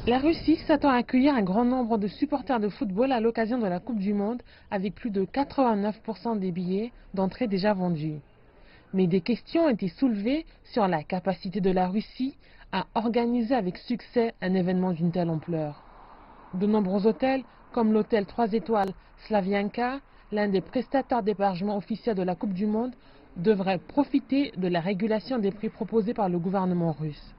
La Russie s'attend à accueillir un grand nombre de supporters de football à l'occasion de la Coupe du Monde, avec plus de 89% des billets d'entrée déjà vendus. Mais des questions ont été soulevées sur la capacité de la Russie à organiser avec succès un événement d'une telle ampleur. De nombreux hôtels, comme l'hôtel 3 étoiles Slavianka, l'un des prestataires d'hébergement officiels de la Coupe du Monde, devraient profiter de la régulation des prix proposés par le gouvernement russe.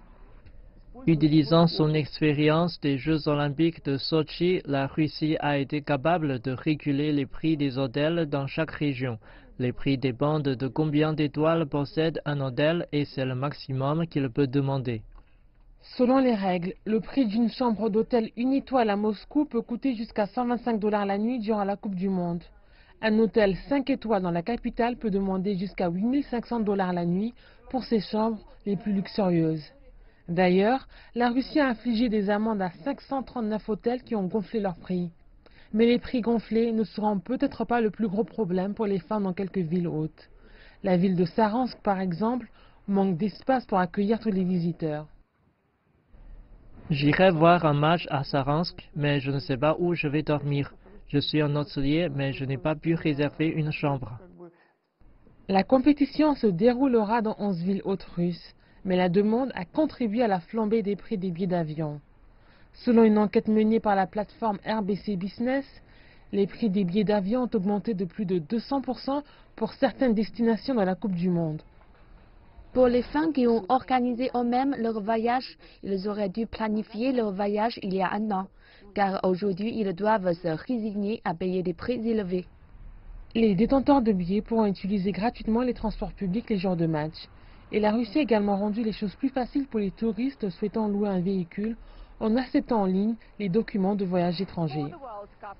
Utilisant son expérience des Jeux olympiques de Sochi, la Russie a été capable de réguler les prix des hôtels dans chaque région. Les prix dépendent de combien d'étoiles possède un hôtel et c'est le maximum qu'il peut demander. Selon les règles, le prix d'une chambre d'hôtel une étoile à Moscou peut coûter jusqu'à 125 $ la nuit durant la Coupe du Monde. Un hôtel 5 étoiles dans la capitale peut demander jusqu'à 8 500 $ la nuit pour ses chambres les plus luxurieuses. D'ailleurs, la Russie a infligé des amendes à 539 hôtels qui ont gonflé leurs prix. Mais les prix gonflés ne seront peut-être pas le plus gros problème pour les fans dans quelques villes hautes. La ville de Saransk, par exemple, manque d'espace pour accueillir tous les visiteurs. J'irai voir un match à Saransk, mais je ne sais pas où je vais dormir. Je suis un hôtelier, mais je n'ai pas pu réserver une chambre. La compétition se déroulera dans 11 villes hautes russes, mais la demande a contribué à la flambée des prix des billets d'avion. Selon une enquête menée par la plateforme RBC Business, les prix des billets d'avion ont augmenté de plus de 200% pour certaines destinations dans la Coupe du Monde. Pour les fans qui ont organisé eux-mêmes leur voyage, ils auraient dû planifier leur voyage il y a un an, car aujourd'hui ils doivent se résigner à payer des prix élevés. Les détenteurs de billets pourront utiliser gratuitement les transports publics les jours de match. Et la Russie a également rendu les choses plus faciles pour les touristes souhaitant louer un véhicule en acceptant en ligne les documents de voyage étrangers.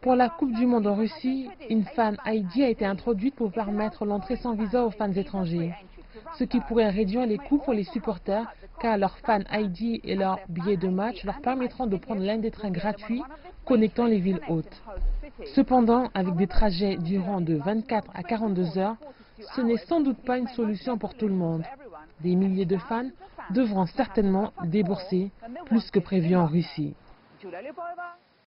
Pour la Coupe du Monde en Russie, une Fan ID a été introduite pour permettre l'entrée sans visa aux fans étrangers, ce qui pourrait réduire les coûts pour les supporters car leur Fan ID et leurs billets de match leur permettront de prendre l'un des trains gratuits connectant les villes hautes. Cependant, avec des trajets durant de 24 à 42 heures, ce n'est sans doute pas une solution pour tout le monde. Des milliers de fans devront certainement débourser plus que prévu en Russie.